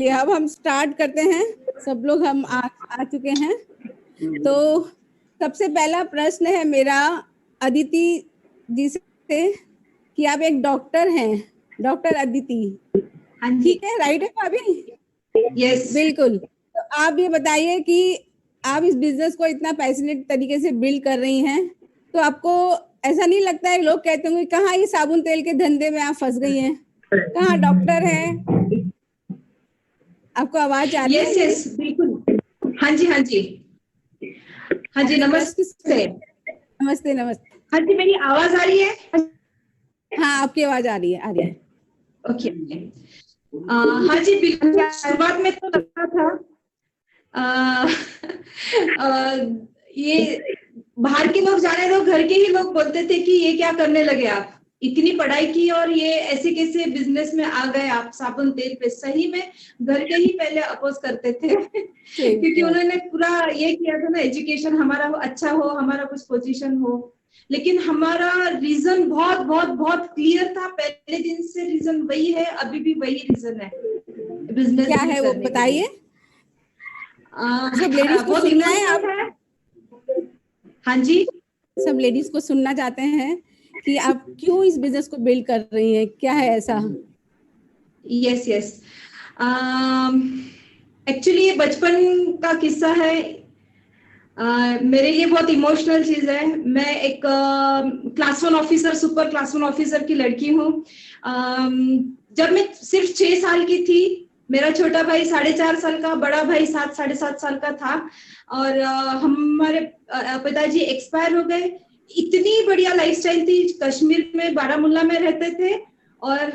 चलिए अब हम स्टार्ट करते हैं। सब लोग हम आ चुके हैं। तो सबसे पहला प्रश्न है मेरा अदिति जी से कि आप एक डॉक्टर हैं, डॉक्टर अदिति। हाँ जी, ठीक है, राइट है भाभी? यस। बिल्कुल। तो आप ये बताइए कि आप इस बिजनेस को इतना पैशनेट तरीके से बिल्ड कर रही हैं, तो आपको ऐसा नहीं लगता है, लोग कहते होंगे कहाँ ये साबुन तेल के धंधे में आप फंस गई हैं, कहाँ डॉक्टर है? आपको आवाज आ रही है? यस यस, बिल्कुल। हाँ जी, हाँ जी, हाँ जी। नमस्ते। नमस्ते नमस्ते। हाँ जी, मेरी आवाज आ रही है? हाँ, आपकी आवाज आ रही है, आ रही है। ओके। हाँ जी, बिल्कुल। शुरुआत में तो लगता था ये बाहर के लोग जाने दो, घर के ही लोग बोलते थे कि ये क्या करने लगे आप, इतनी पढ़ाई की और ये ऐसे कैसे बिजनेस में आ गए आप साबुन तेल पे। सही में घर के ही पहले अपोज करते थे क्योंकि उन्होंने पूरा ये किया था ना, एजुकेशन हमारा अच्छा हो, हमारा कुछ पोजीशन हो। लेकिन हमारा रीजन बहुत बहुत बहुत क्लियर था पहले दिन से। रीजन वही है, अभी भी वही रीजन है बिजनेस क्या है वो बताइए। सब लेडीज को सुनना है आप? हाँ जी, सब लेडीज को सुनना चाहते हैं कि आप क्यों इस बिजनेस को बिल्ड कर रही हैं, क्या है ऐसा? Yes yes. एक्चुअली ये बचपन का किस्सा है। मेरे लिए बहुत इमोशनल चीज है। मैं एक class 1 officer, super class 1 officer की लड़की हूँ। जब मैं सिर्फ 6 साल की थी, मेरा छोटा भाई 4.5 साल का, बड़ा भाई 7 साढ़े 7 साल का था और हमारे पिताजी एक्सपायर हो गए। इतनी बढ़िया लाइफस्टाइल थी, कश्मीर में बारामूला में रहते थे और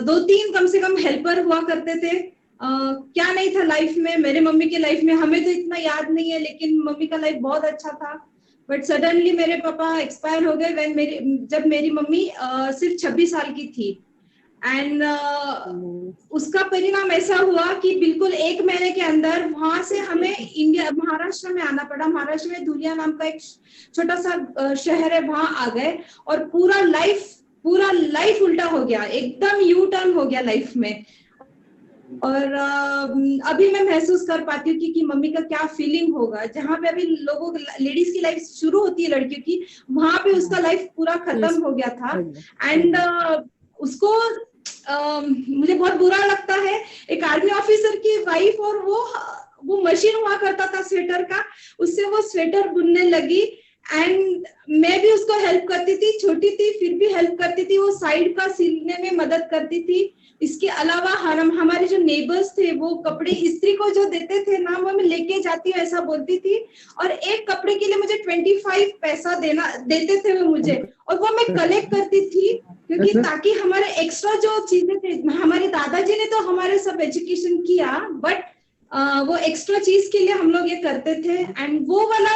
2-3 कम से कम हेल्पर हुआ करते थे। क्या नहीं था लाइफ में, मेरे मम्मी के लाइफ में हमें तो इतना याद नहीं है, लेकिन मम्मी का लाइफ बहुत अच्छा था। बट सडनली मेरे पापा एक्सपायर हो गए जब मेरी मम्मी सिर्फ 26 साल की थी। एंड उसका परिणाम ऐसा हुआ कि बिल्कुल 1 महीने के अंदर वहां से हमें इंडिया, महाराष्ट्र में आना पड़ा। महाराष्ट्र में धुलिया नाम का एक छोटा सा शहर है, वहां आ गए और पूरा लाइफ उल्टा हो गया, एकदम यू टर्न हो गया लाइफ में। और अभी मैं महसूस कर पाती हूँ कि मम्मी का क्या फीलिंग होगा। जहाँ पे अभी लोगों, लेडीज की लाइफ शुरू होती है लड़कियों की, वहां पे उसका लाइफ पूरा खत्म हो गया था। एंड उसको मुझे बहुत बुरा लगता है। एक आर्मी ऑफिसर की वाइफ, और वो मशीन हुआ करता था स्वेटर का, उससे वो स्वेटर बुनने लगी। एंड मैं भी उसको हेल्प करती थी, छोटी थी फिर भी हेल्प करती थी। वो साइड का सिलने में मदद करती थी। इसके अलावा हमारे जो नेबर्स थे, वो कपड़े इस्त्री को जो देते थे ना, वो मैं लेके जाती हूँ ऐसा बोलती थी। और एक कपड़े के लिए मुझे 25 पैसा देते थे वो मुझे, और वो मैं कलेक्ट करती थी क्योंकि ताकि हमारे एक्स्ट्रा जो चीजें थे, हमारे दादाजी ने तो हमारे सब एजुकेशन किया, बट वो एक्स्ट्रा चीज के लिए हम लोग ये करते थे। एंड वो वाला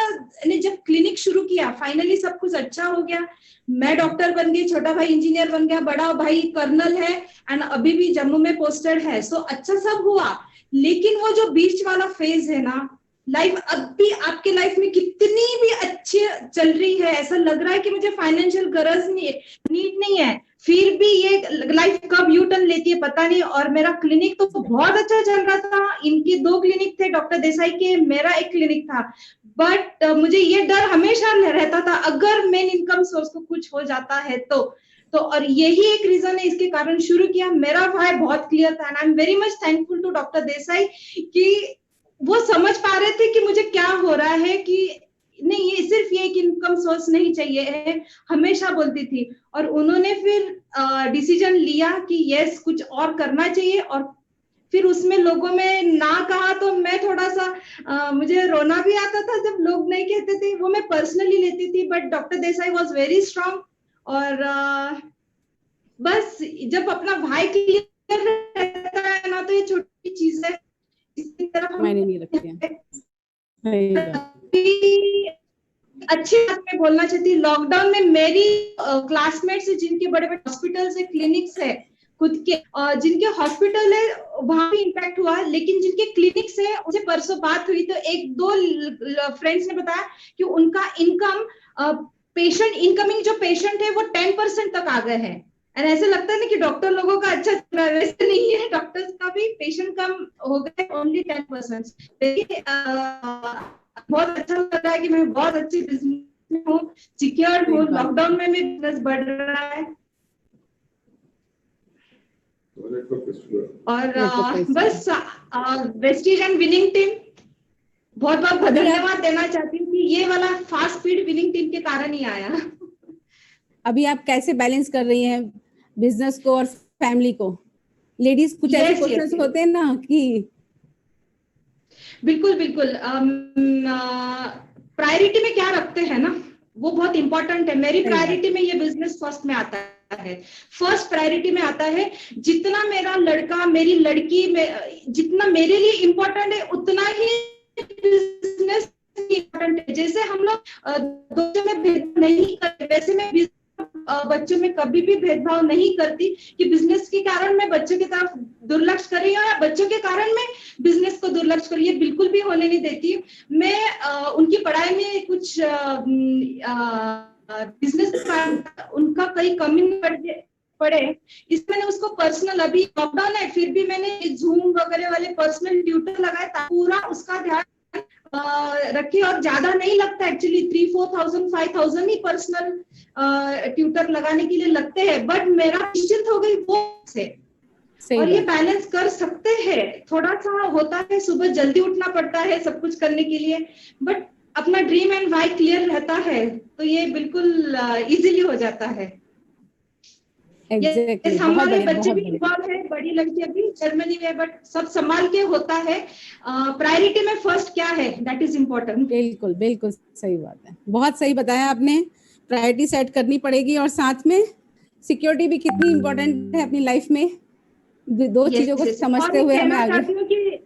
ने जब क्लिनिक शुरू किया, फाइनली सब कुछ अच्छा हो गया। मैं डॉक्टर बन गई, छोटा भाई इंजीनियर बन गया, बड़ा भाई कर्नल है एंड अभी भी जम्मू में पोस्टेड है। सो अच्छा सब हुआ। लेकिन वो जो बीच वाला फेज है ना, लाइफ अब भी आपके लाइफ में कितनी भी अच्छी चल रही है, ऐसा लग रहा है कि मुझे फाइनेंशियल गरज नीड नहीं है, फिर भी ये लाइफ कब यू टर्न लेती है पता नहीं। और मेरा क्लिनिक तो बहुत अच्छा चल रहा था। इनके 2 क्लिनिक थे, डॉक्टर देसाई के, मेरा एक क्लिनिक था। बट मुझे ये डर हमेशा रहता था, अगर मेन इनकम सोर्स को कुछ हो जाता है तो और यही एक रीजन है इसके कारण शुरू किया। मेरा भाई बहुत क्लियर था and I am very much thankful to doctor Desai कि वो समझ पा रहे थे कि मुझे क्या हो रहा है, कि नहीं ये सिर्फ ये एक इनकम सोर्स नहीं चाहिए है, हमेशा बोलती थी। और उन्होंने फिर डिसीजन लिया कि यस कुछ और करना चाहिए। और फिर उसमें लोगों में ना कहा तो मैं थोड़ा सा मुझे रोना भी आता था जब लोग नहीं कहते थे, वो मैं पर्सनली लेती थी। But doctor Desai was very strong. और बस जब अपना भाई क्लियर रहता है ना, तो ये छोटी चीज है, इसकी तरफ मैंने नहीं रखी है। अच्छी बात में बोलना चाहती हूँ। लॉकडाउन में मेरी क्लासमेट्स जिनके बड़े बड़े हॉस्पिटल्स है, क्लिनिक्स है खुद के, जिनके हॉस्पिटल है वहां भी इम्पैक्ट हुआ, लेकिन जिनके क्लिनिक्स है उनसे परसों बात हुई तो 1-2 फ्रेंड्स ने बताया कि उनका इनकम, पेशेंट इनकमिंग जो पेशेंट है वो 10% तक आ गए हैं। एंड ऐसे लगता है ना कि डॉक्टर लोगों का अच्छा चल रहा है, वैसे नहीं है, डॉक्टर्स का भी पेशेंट कम हो गए, ओनली 10%। लेकिन बहुत अच्छा लग रहा है कि मैं बहुत अच्छी बिजनेस में हूँ, सिक्योर्ड सही हूँ, बात है। लॉकडाउन में भी बिजनेस बढ़ रहा है। और नेटवर्क का इशू है। बस वेस्टीज एंड विनिंग टीम, बहुत बहुत अभी आप धन्यवाद देना चाहती हूँ कि ये वाला फास्ट स्पीड विनिंग टीम के कारण ही आया। अभी आप कैसे बैलेंस कर रही हैं बिजनेस को और फैमिली को? लेडीज कुछ ऐसे यस यस क्वेश्चंस यस, होते हैं ना कि बिल्कुल बिल्कुल। प्रायोरिटी में क्या रखते हैं ना, वो बहुत इंपॉर्टेंट है। मेरी सही बात प्रायोरिटी में ये बिजनेस फर्स्ट में आता है, फर्स्ट प्रायोरिटी में आता है। जितना मेरा लड़का मेरी लड़की में, जितना मेरे लिए इम्पोर्टेंट है, उतना ही बिजनेस इम्पोर्टेंट है। जैसे हम लोग दोनों में भेदभाव नहीं करते, वैसे मैं बच्चों में कभी भी भेदभाव नहीं करती कि बिजनेस के कारण मैं बच्चों की तरफ दुर्लक्ष कर रही हूँ या बच्चों के कारण मैं बिजनेस को दुर्लक्ष कर रही हूँ, बिल्कुल भी होने नहीं देती। मैं उनकी पढ़ाई में कुछ बिजनेस उनका कहीं कमी पड़े, इसमें मैंने उसको पर्सनल, अभी लॉकडाउन है फिर भी मैंने जूम वगैरह वाले पर्सनल ट्यूटर लगाए, पूरा उसका ध्यान रखे। और ज्यादा नहीं लगता एक्चुअली, 3-4 thousand 5,000 ही पर्सनल ट्यूटर लगाने के लिए लगते हैं, बट मेरा निश्चिंत हो गई वो से। सही और ये बात। बैलेंस कर सकते हैं। थोड़ा सा होता है, सुबह जल्दी उठना पड़ता है सब कुछ करने के लिए, बट अपना ड्रीम एंड वाई क्लियर रहता है तो ये बिल्कुल इजीली हो जाता है। ये एग्जैक्टली, बहुत हमारे बढ़िया, बच्चे बहुत भी बढ़िया। इन्वॉल्व है, बड़ी लड़की अभी जर्मनी में, बट सब संभाल के होता है। प्रायोरिटी में फर्स्ट क्या है, दैट इज इम्पोर्टेंट। बिल्कुल बिल्कुल सही बात है, बहुत सही बताया आपने। प्रायोरिटी सेट करनी पड़ेगी और साथ में सिक्योरिटी भी कितनी इम्पोर्टेंट है अपनी लाइफ में। दो चीजों को यस यस। और समझते मैं हुए हमें कहना आगे। चाहती हूँ कि,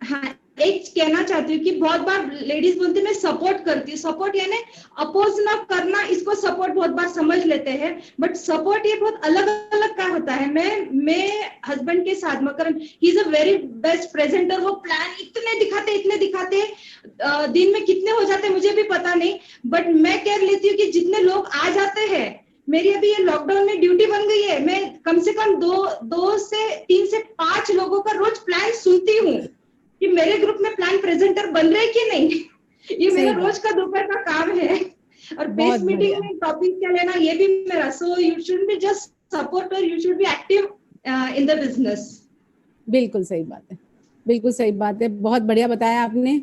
हाँ, एक कहना चाहती हूँ कि बहुत बार लेडीज बोलती मैं सपोर्ट करती हूँ, सपोर्ट यानी अपोज ना करना, इसको सपोर्ट बहुत बार समझ लेते हैं, बट सपोर्ट ये बहुत अलग अलग का होता है। मैं हस्बैंड के साथ मकर, he is a very best presenter, वो प्लान इतने दिखाते दिन में कितने हो जाते मुझे भी पता नहीं, बट मैं कह लेती हूँ कि जितने लोग आ जाते हैं, मेरी अभी ये लॉकडाउन में ड्यूटी बन गई है, मैं कम से कम 2 से 3 से 5 लोगों का रोज प्लान सुनती हूँ कि मेरे ग्रुप में प्लान प्रेजेंटर बन रहे कि नहीं। ये मेरा सही बात, रोज का दोपहर का काम है। और बेस बहुत मीटिंग बढ़िया। में टॉपिक क्या लेना ये भी मेरा। So you should be just supporter, you should be active in the business. बिल्कुल सही बात है, बिल्कुल सही बात है, बहुत बढ़िया बताया आपने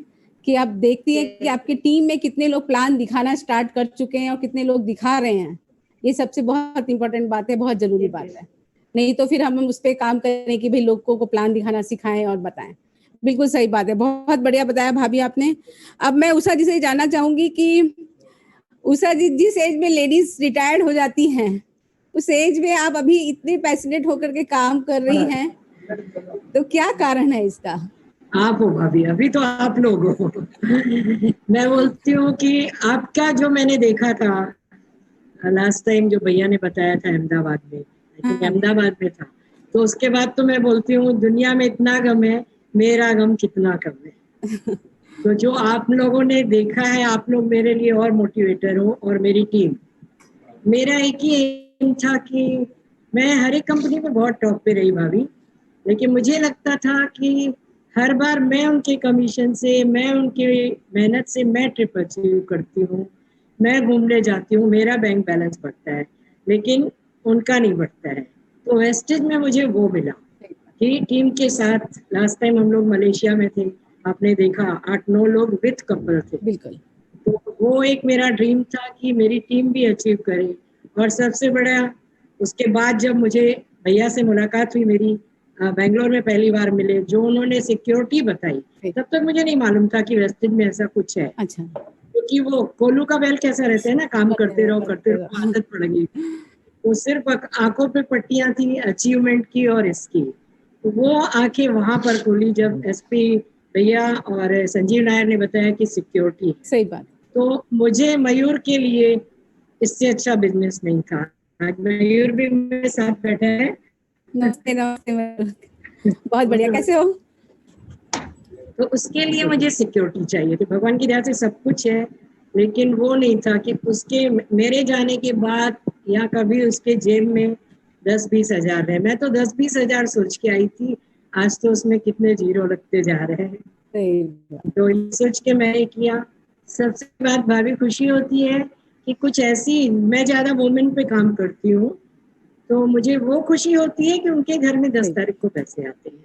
कि आप देखती हैं कि आपकी टीम में कितने लोग प्लान दिखाना स्टार्ट कर चुके हैं और कितने लोग दिखा रहे हैं। ये सबसे बहुत इंपॉर्टेंट बात है, बहुत जरूरी बात है। नहीं तो फिर हम उस पर काम करें कि भाई लोगों को प्लान दिखाना सिखाएं और बताएं। बिल्कुल सही बात है, बहुत बढ़िया बताया भाभी आपने। अब मैं उषा जी से जानना चाहूंगी कि उषा जी, जिस एज में लेडीज रिटायर्ड हो जाती हैं, उस एज में आप अभी इतने पैशनेट होकर के काम कर रही हैं, तो क्या कारण है इसका? आप हो भाभी, अभी तो आप लोग हो। मैं बोलती हूँ कि आपका जो मैंने देखा था लास्ट टाइम, जो भैया ने बताया था अहमदाबाद में, आई थिंक हाँ जी, अहमदाबाद में था, तो उसके बाद तो मैं बोलती हूँ दुनिया में इतना गम है, मेरा गम कितना कम है। तो जो आप लोगों ने देखा है, आप लोग मेरे लिए और मोटिवेटर हो, और मेरी टीम। मेरा एक ही एम था कि मैं हर एक कंपनी में बहुत टॉप पे रही भाभी, लेकिन मुझे लगता था कि हर बार मैं उनके कमीशन से, मैं उनके मेहनत से मैं ट्रिप अचीव करती हूँ, मैं घूमने जाती हूँ, मेरा बैंक बैलेंस बढ़ता है, लेकिन उनका नहीं बढ़ता है। तो वेस्टेज में मुझे वो मिला कि टीम के साथ, लास्ट टाइम हम लोग मलेशिया में थे, आपने देखा 8-9 लोग विद कपल थे। बिल्कुल। तो वो एक मेरा ड्रीम था कि मेरी टीम भी अचीव करे। और सबसे बड़ा, उसके बाद जब मुझे भैया से मुलाकात हुई मेरी, बेंगलोर में पहली बार मिले, जो उन्होंने सिक्योरिटी बताई, तब तक मुझे नहीं मालूम था कि वेस्टेज में ऐसा कुछ है, अच्छा, क्योंकि वो कोलू का बैल कैसा रहता है ना, काम करते रहो आदत पड़ गई। वो सिर्फ आंखों पे पट्टियां थी अचीवमेंट की और इसकी। तो वो आंखें वहां पर खुली जब एसपी भैया और संजीव नायर ने बताया कि सिक्योरिटी। सही बात। तो मुझे मयूर के लिए इससे अच्छा बिजनेस नहीं था। आज मयूर भी मेरे साथ बैठा है। नमस्ते नमस्ते, बहुत बढ़िया, कैसे हो? तो उसके लिए मुझे सिक्योरिटी चाहिए थी। भगवान की दया से सब कुछ है, लेकिन वो नहीं था कि उसके मेरे जाने के बाद या कभी उसके जेब में 10-20 हजार रहे। मैं तो 10-20 हजार सोच के आई थी, आज तो उसमें कितने जीरो लगते जा रहे हैं। सही बात। तो ये सोच के मैंने किया। सबसे बात भाभी खुशी होती है कि कुछ ऐसी, मैं ज्यादा वुमेन पे काम करती हूँ, तो मुझे वो खुशी होती है कि उनके घर में 10 सही। तारीख को पैसे आते हैं।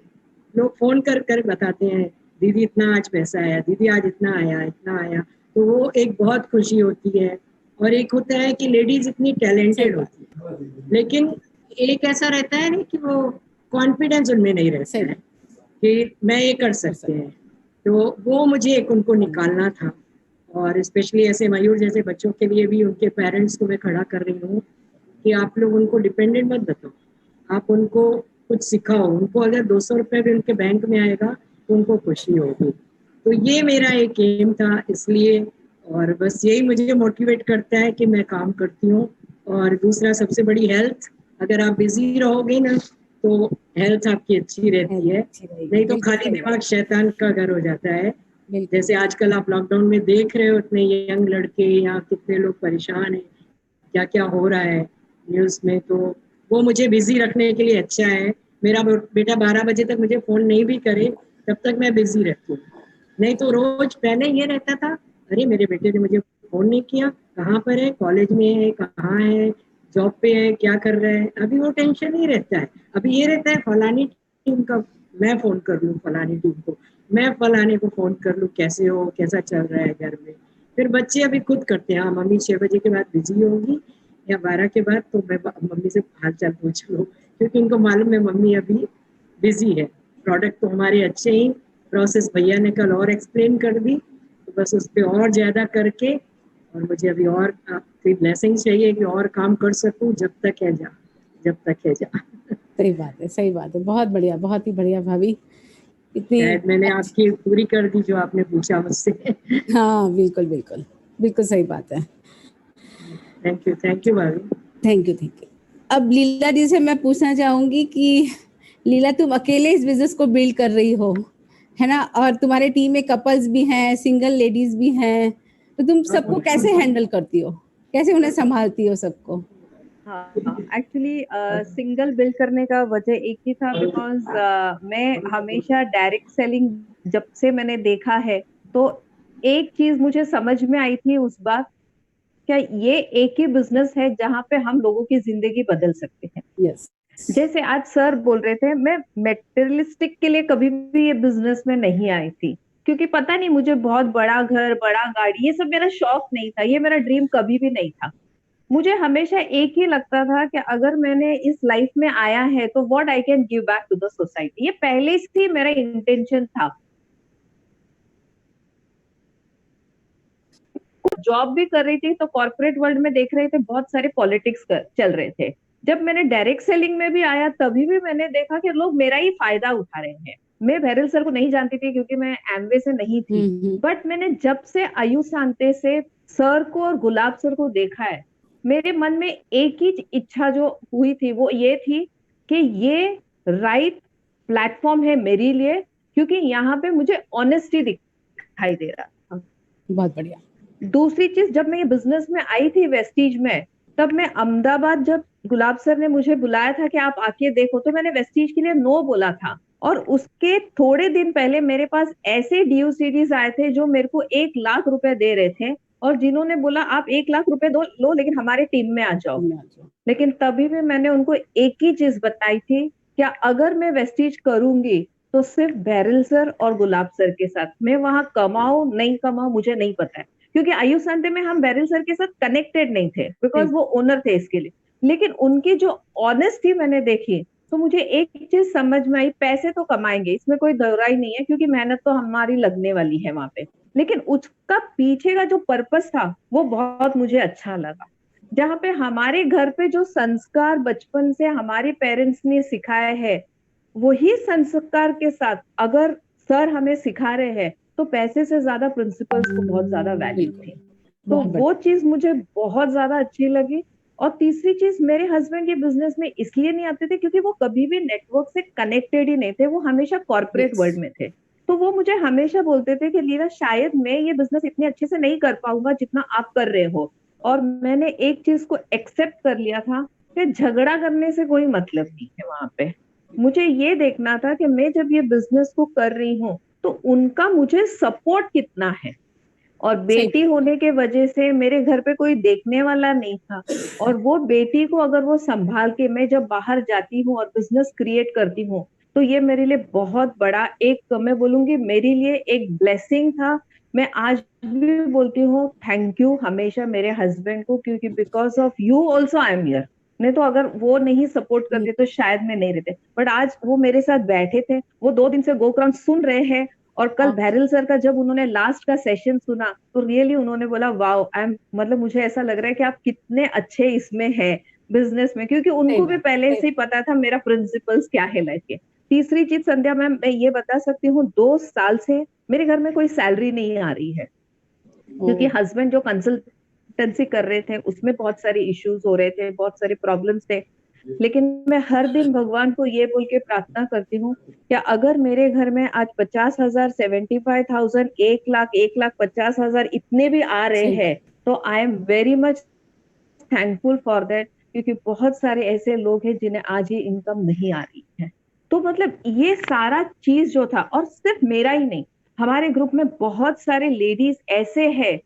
लोग फोन कर कर बताते हैं, दीदी इतना आज पैसा आया, दीदी आज इतना आया, इतना आया। तो वो एक बहुत खुशी होती है। और एक होता है कि लेडीज इतनी सही टैलेंटेड बात। होती है, लेकिन एक ऐसा रहता है ना कि वो कॉन्फिडेंस उनमें नहीं रहता सही है बात। कि मैं ये कर कर सकते सकते। हैं। तो वो मुझे एक उनको निकालना था। और स्पेशली ऐसे मयूर जैसे बच्चों के लिए भी उनके पेरेंट्स को मैं खड़ा कर रही हूँ कि आप लोग उनको डिपेंडेंट मत बताओ, आप उनको कुछ सिखाओ। उनको अगर 200 रुपये भी उनके बैंक में आएगा तो उनको खुशी होगी। तो ये मेरा एक एम था, इसलिए। और बस यही मुझे मोटिवेट करता है कि मैं काम करती हूँ। और दूसरा सबसे बड़ी हेल्थ, अगर आप बिजी रहोगे ना तो हेल्थ आपकी अच्छी रहती है, अच्छी रहेगी, नहीं तो बिल्कुल खाली सही बात। दिमाग शैतान का घर हो जाता है। बिल्कुल। जैसे आजकल आप लॉकडाउन में देख रहे हो, इतने यंग लड़के या कितने लोग परेशान हैं, क्या क्या हो रहा है न्यूज़ में। तो वो मुझे बिजी रखने के लिए अच्छा है। मेरा बेटा 12 बजे तक मुझे फोन नहीं भी करे तब तक मैं बिजी रहती हूँ। नहीं तो रोज पहले ये रहता था, अरे मेरे बेटे ने मुझे फोन नहीं किया, कहाँ पर है, कॉलेज में है, कहाँ है, जॉब पे है, क्या कर रहा है। अभी वो टेंशन नहीं रहता है। अभी ये रहता है फलानी टीम का मैं फोन कर लूँ, फलानी टीम को मैं फलाने को फोन कर लूँ, कैसे हो, कैसा चल रहा है घर में। फिर बच्चे अभी खुद करते हैं, हाँ मम्मी 6 बजे के बाद बिजी होगी या 12 के बाद, तो मैं मम्मी से हाल चाल पूछ लूँ, क्योंकि उनको मालूम है मम्मी अभी बिजी है। प्रोडक्ट तो हमारे अच्छे ही, प्रोसेस भैया ने कल और एक्सप्लेन कर दी, तो बस उस पर और ज़्यादा करके, और मुझे अभी और आपकी ब्लेसिंग चाहिए कि और काम कर सकूँ। जब तक है जा, जब तक है जा। सही बात है, सही बात है। बहुत बढ़िया, बहुत ही बढ़िया भाभी। इतनी शायद मैंने अच्छी। आपकी पूरी कर दी जो आपने पूछा मुझसे। हाँ, बिल्कुल, बिल्कुल। बिल्कुल सही बात है। थैंक यू भाभी। Thank you, thank you. अब लीला जी से मैं पूछना चाहूँगी कि लीला तुम अकेले इस बिज़नेस को बिल्ड कर रही हो, है ना? और तुम्हारे टीम में कपल्स भी हैं, सिंगल लेडीज़ भी हैं, तो तुम सबको कैसे हैंडल करती हो? कैसे उन्हें सँभालती हो सबको? हाँ, एक्चुअली सिंगल बिल्ड करने का वजह एक ही था, बिकॉज मैं हमेशा डायरेक्ट सेलिंग जब से मैंने देखा है, तो एक चीज मुझे समझ में आई थी उस बार, क्या ये एक ही बिजनेस है जहां पे हम लोगों की जिंदगी बदल सकते हैं। यस। जैसे आज सर बोल रहे थे, मैं मेटेरियलिस्टिक के लिए कभी भी ये बिजनेस में नहीं आई थी, क्योंकि पता नहीं, मुझे बहुत बड़ा घर, बड़ा गाड़ी, ये सब मेरा शौक नहीं था, ये मेरा ड्रीम कभी भी नहीं था। मुझे हमेशा एक ही लगता था कि अगर मैंने इस लाइफ में आया है तो what I can give back to the society, ये पहले से ही मेरा इंटेंशन था। जॉब भी कर रही थी तो कॉर्पोरेट वर्ल्ड में देख रहे थे बहुत सारे पॉलिटिक्स चल रहे थे। जब मैंने डायरेक्ट सेलिंग में भी आया तभी भी मैंने देखा कि लोग मेरा ही फायदा उठा रहे हैं। मैं भैरल सर को नहीं जानती थी क्योंकि मैं एमवे से नहीं थी, बट मैंने जब से आयुष शांते से सर को और गुलाब सर को देखा है, मेरे मन में एक ही इच्छा जो हुई थी वो ये थी कि ये राइट प्लेटफॉर्म है मेरे लिए, क्योंकि यहाँ पे मुझे ऑनेस्टी दिखाई दे रहा था। बहुत बढ़िया। दूसरी चीज, जब मैं ये बिजनेस में आई थी वेस्टीज में, तब मैं अहमदाबाद, जब गुलाब सर ने मुझे बुलाया था कि आप आके देखो, तो मैंने वेस्टीज के लिए नो बोला था। और उसके थोड़े दिन पहले मेरे पास ऐसे डीयू सीरीज आए थे जो मेरे को 1 लाख रुपए दे रहे थे, और जिन्होंने बोला आप 1 लाख रुपए दो लो लेकिन हमारे टीम में आ जाओ। लेकिन तभी भी मैंने उनको एक ही चीज बताई थी, क्या अगर मैं वेस्टीज करूंगी तो सिर्फ बैरल सर और गुलाब सर के साथ, मैं वहां कमाऊं नहीं कमाऊं मुझे नहीं पता है, क्योंकि आयुष शांते में हम बैरल सर के साथ कनेक्टेड नहीं थे, बिकॉज वो ओनर थे इसके लिए। लेकिन उनकी जो ऑनेस्टी मैंने देखी तो मुझे एक चीज समझ में आई, पैसे तो कमाएंगे, इसमें कोई दोहराई नहीं है, क्योंकि मेहनत तो हमारी लगने वाली है वहां पे, लेकिन उसका पीछे का जो पर्पस था वो बहुत मुझे अच्छा लगा। जहाँ पे हमारे घर पे जो संस्कार बचपन से हमारे पेरेंट्स ने सिखाए हैं, वही संस्कार के साथ अगर सर हमें सिखा रहे हैं, तो पैसे से ज्यादा प्रिंसिपल्स को बहुत ज्यादा वैल्यू थी। तो वो चीज मुझे बहुत ज्यादा अच्छी लगी। और तीसरी चीज, मेरे हस्बैंड ये बिजनेस में इसलिए नहीं आते थे क्योंकि वो कभी भी नेटवर्क से कनेक्टेड ही नहीं थे, वो हमेशा कॉर्पोरेट वर्ल्ड में थे। तो वो मुझे हमेशा बोलते थे कि लीला, शायद मैं ये बिजनेस इतने अच्छे से नहीं कर पाऊंगा जितना आप कर रहे हो। और मैंने एक चीज को एक्सेप्ट कर लिया था कि झगड़ा करने से कोई मतलब नहीं है वहां पे। मुझे ये देखना था कि मैं जब ये बिजनेस को कर रही हूँ तो उनका मुझे सपोर्ट कितना है। और सही बेटी होने के वजह से मेरे घर पे कोई देखने वाला नहीं था, और वो बेटी को अगर वो संभाल के मैं जब बाहर जाती हूँ और बिजनेस क्रिएट करती हूँ, तो ये मेरे लिए बहुत बड़ा एक, मैं बोलूंगी मेरे लिए एक ब्लेसिंग था। मैं आज भी बोलती हूँ थैंक यू हमेशा मेरे हस्बैंड को, क्योंकि because of you also I am here. नहीं तो अगर वो नहीं सपोर्ट करते तो शायद मैं नहीं रहते, बट आज वो मेरे साथ बैठे थे, वो 2 दिन से गोक्रांत सुन रहे हैं। और कल भैरल सर का जब उन्होंने लास्ट का सेशन सुना तो रियली उन्होंने बोला वाओ, आई एम, मतलब मुझे ऐसा लग रहा है कि आप कितने अच्छे इसमें हैं बिजनेस में, क्योंकि उनको भी बात, पहले से ही पता था मेरा प्रिंसिपल्स क्या है लाइफ के। तीसरी चीज संध्या मैम, मैं ये बता सकती हूँ 2 साल से मेरे घर में कोई सैलरी नहीं आ रही है, क्योंकि हस्बैंड जो कंसल्टेंसी कर रहे थे उसमें बहुत सारे इश्यूज हो रहे थे, बहुत सारे प्रॉब्लम्स थे। लेकिन मैं हर दिन भगवान को ये बोल के प्रार्थना करती हूँ कि अगर मेरे घर में आज 50,000, 75,000, 1 लाख, 1,50,000 इतने भी आ रहे सही हैं, तो आई am very much thankful for that, क्योंकि बहुत सारे ऐसे लोग हैं जिन्हें आज ये इनकम नहीं आ रही है। तो मतलब ये सारा चीज जो था, और सिर्फ मेरा ही नहीं, हमारे ग्रुप में बहुत सारे लेडीज ऐसे हैं,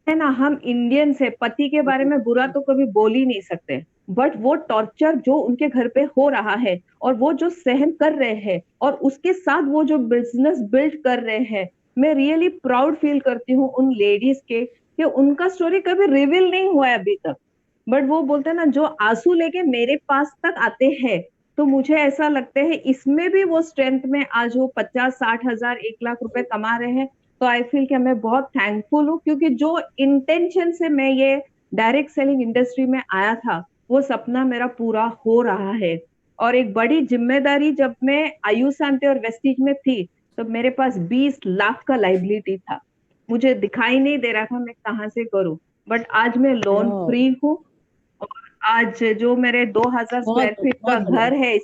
है ना, हम इंडियंस है, पति के बारे में बुरा तो कभी बोल ही नहीं सकते, बट वो टॉर्चर जो उनके घर पे हो रहा है और वो जो सहन कर रहे हैं और उसके साथ वो जो बिजनेस बिल्ड कर रहे हैं, मैं रियली प्राउड फील करती हूँ उन लेडीज के, कि उनका स्टोरी कभी रिवील नहीं हुआ है अभी तक, बट वो बोलते हैं ना, जो आंसू लेके मेरे पास तक आते हैं, तो मुझे ऐसा लगता है इसमें भी वो स्ट्रेंथ में आज वो 50-60 हजार 1 लाख रुपए कमा रहे हैं। तो आई फील कि मैं बहुत थैंकफुल हूँ, क्योंकि जो इंटेंशन से मैं ये डायरेक्ट सेलिंग इंडस्ट्री में आया था वो सपना मेरा पूरा हो रहा है। और एक बड़ी जिम्मेदारी, जब मैं आयुष शांति और वेस्टीज में थी तो मेरे पास 20 लाख का लाइबिलिटी था, मुझे दिखाई नहीं दे रहा था मैं कहाँ से करूं, बट आज मैं लोन फ्री हूँ। और आज जो मेरे 2,000 स्क्वायर फीट का बहुत बढ़िया। घर है,